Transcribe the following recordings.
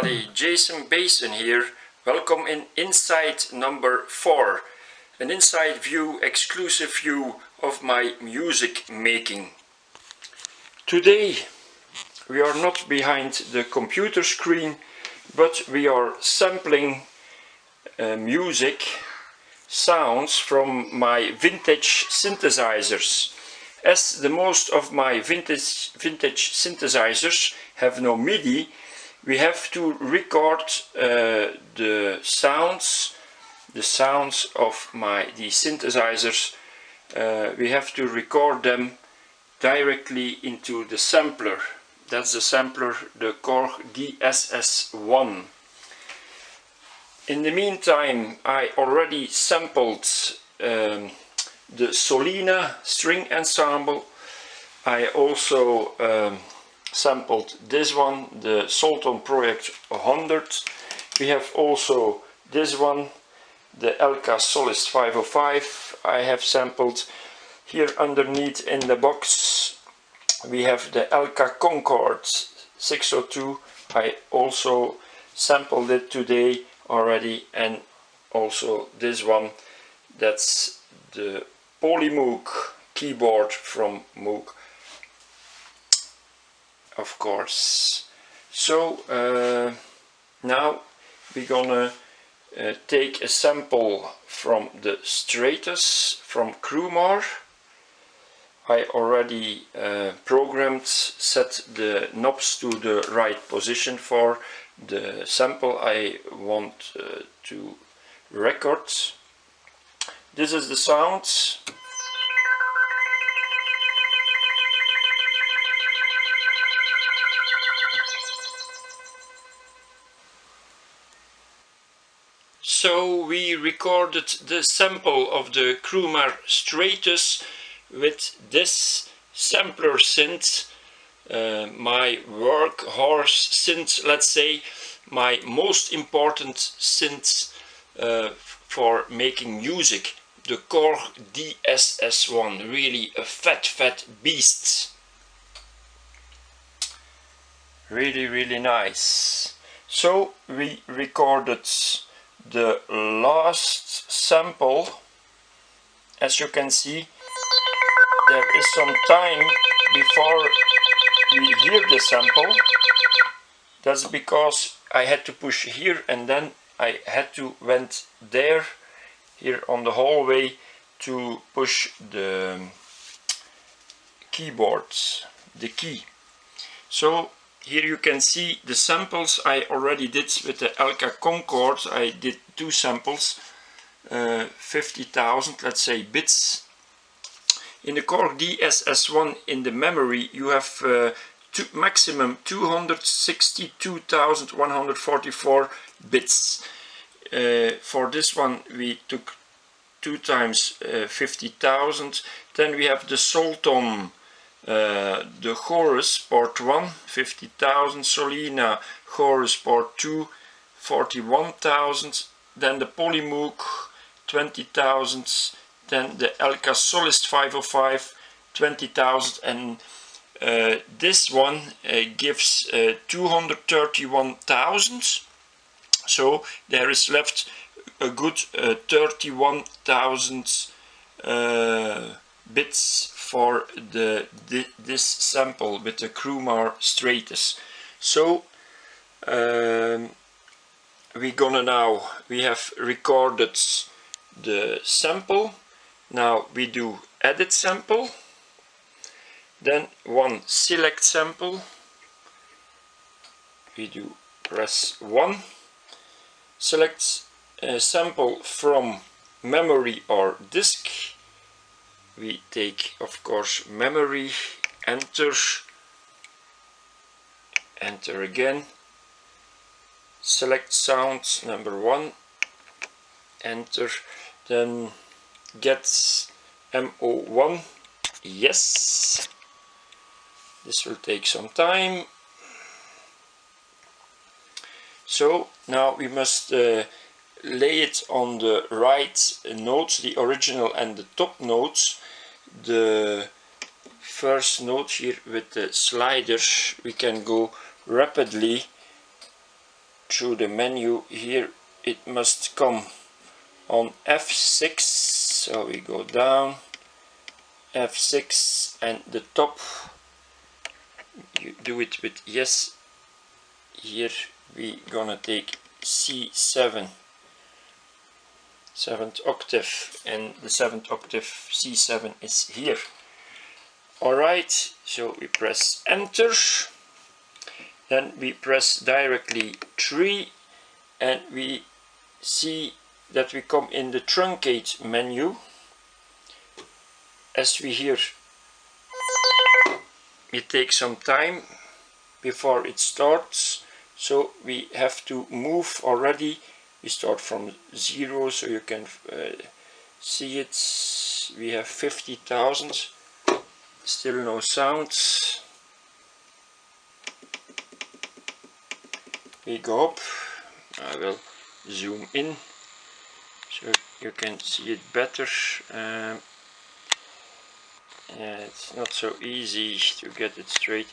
everybody, Basson here. Welcome in inside number 4. An inside view, exclusive view of my music making. Today we are not behind the computer screen, but we are sampling music sounds from my vintage synthesizers. As the most of my vintage synthesizers have no MIDI, we have to record the sounds of these synthesizers. We have to record them directly into the sampler. That's the sampler, the Korg DSS-1. In the meantime, I already sampled the Solina string ensemble. I also sampled this one, the Sultan Project 100. We have also this one, the LK Solist 505. I have sampled. Here underneath in the box we have the LK Concord 602. I also sampled it today already, and also this one, that's the Polymoog keyboard from Moog, of course. So now we're gonna take a sample from the Stratus from Krumar. I already programmed, set the knobs to the right position for the sample I want to record. This is the sound. So we recorded the sample of the Krumar Stratus with this sampler synth, my workhorse synth, let's say, my most important synth for making music, the Korg DSS-1, really a fat beast. Really nice. So we recorded the last sample. As you can see, there is some time before we hear the sample. That's because I had to push here and then I had to went there, here on the hallway, to push the keyboards, the key. So here you can see the samples I already did with the LK Concord. I did 2 samples, 50,000, let's say, bits. In the Korg DSS-1 in the memory you have maximum 262,144 bits. For this one we took 2 times 50,000. Then we have the Sultan, the Chorus Port 1, 50,000, Solina Chorus Port 2, 41,000, then the Polymoog, 20,000, then the LK Solist 505, 20,000, and this one gives 231,000. So there is left a good 31,000 bits for this sample with the Krumar Stratus. So we have recorded the sample. Now we do edit sample, then one select sample. We do press 1, select a sample from memory or disk. We take, of course, memory, enter again, select sound number 1, enter, then get MO1, yes. This will take some time. So now we must lay it on the right notes, the original and the top notes. The first note here with the sliders, we can go rapidly through the menu here, it must come on F6, so we go down, F6, and the top, you do it with yes. Here we gonna take C7, 7th octave, and the 7th octave C7 is here. Alright, so we press enter, then we press directly 3, and we see that we come in the truncate menu. As we hear, it takes some time before it starts, so we have to move already. We start from 0, so you can see it. We have 50,000, still no sounds. We go up. I will zoom in so you can see it better. Yeah, it's not so easy to get it straight.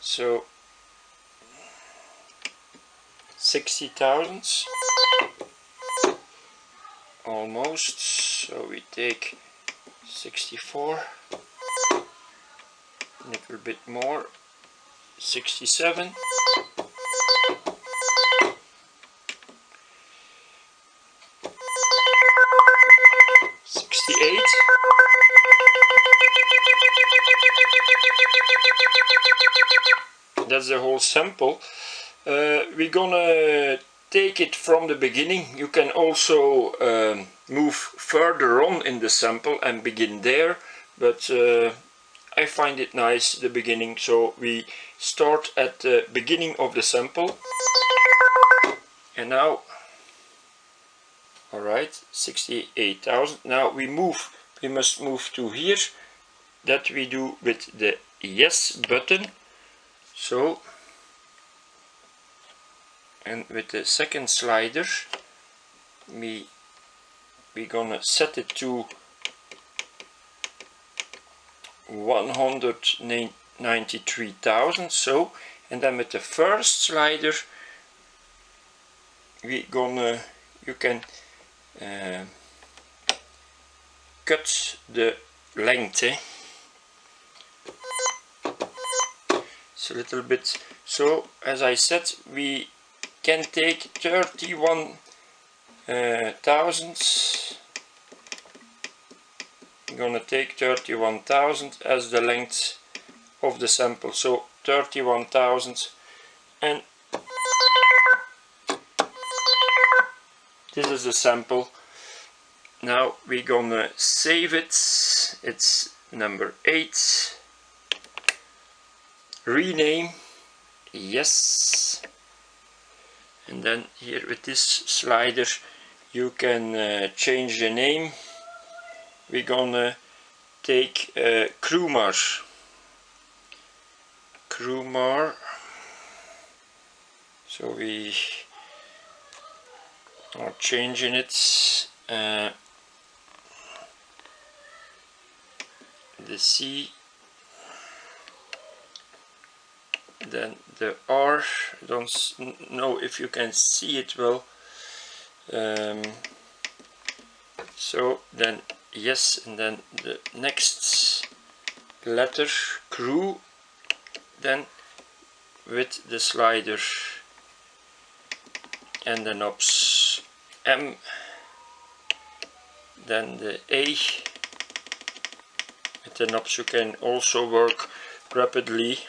So 60,000 almost, so we take 64, a little bit more, 67, 68, that's the whole sample. We're gonna take it from the beginning. You can also move further on in the sample and begin there, but I find it nice, the beginning, so we start at the beginning of the sample. And now, alright, 68,000. Now we must move to here. That we do with the yes button. So, and with the second slider, we're gonna set it to 193,000. So, and then with the first slider, you can cut the length. It's a little bit. So, as I said, we can take 31,000. I'm gonna take 31,000 as the length of the sample. So 31,000, and this is the sample. Now we're gonna save it. It's number 8. Rename, yes. And then here with this slider you can change the name. We're gonna take Krumar. So we are changing it. The C, then the R. I don't know if you can see it well. So then yes, and then the next letter, crew, then with the slider and the knobs M, then the A. With the knobs you can also work rapidly.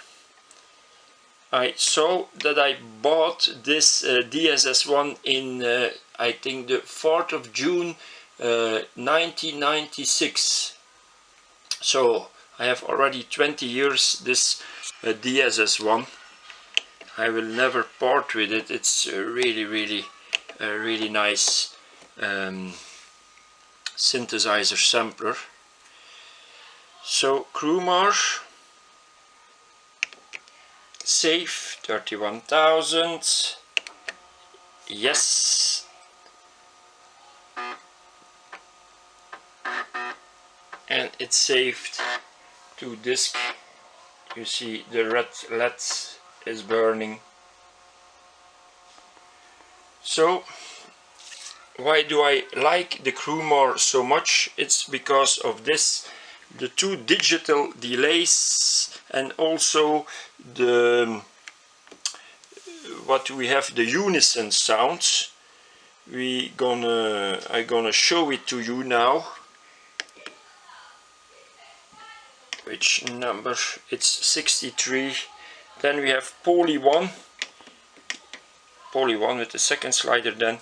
I saw that I bought this DSS-1 in I think the 4th of June 1996. So I have already 20 years this DSS-1. I will never part with it. It's really nice synthesizer sampler. So Krumar, save 31,000, yes, and it's saved to disk. You see the red LED is burning. So why do I like the Crewmore so much? It's because of this, the two digital delays, and also the what we have, the unison sounds. I'm gonna show it to you now. Which number? It's 63. Then we have Poly 1 with the second slider. Then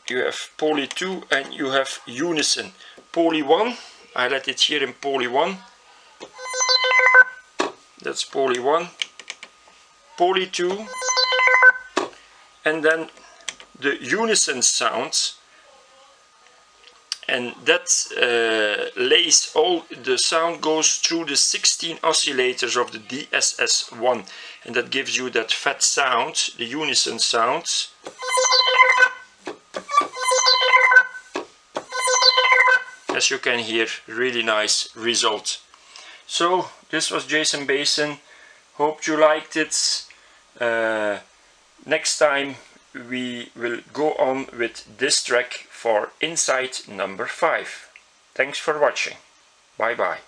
you have Poly 2 and you have unison. Poly 1, I let it here in Poly 1. That's Poly 1. Poly 2. And then the unison sounds. And that lays all the sound goes through the 16 oscillators of the DSS-1, and that gives you that fat sound, the unison sounds. As you can hear, really nice result. So this was Jason Basson. Hope you liked it. Next time we will go on with this track for Insight number 5. Thanks for watching. Bye bye.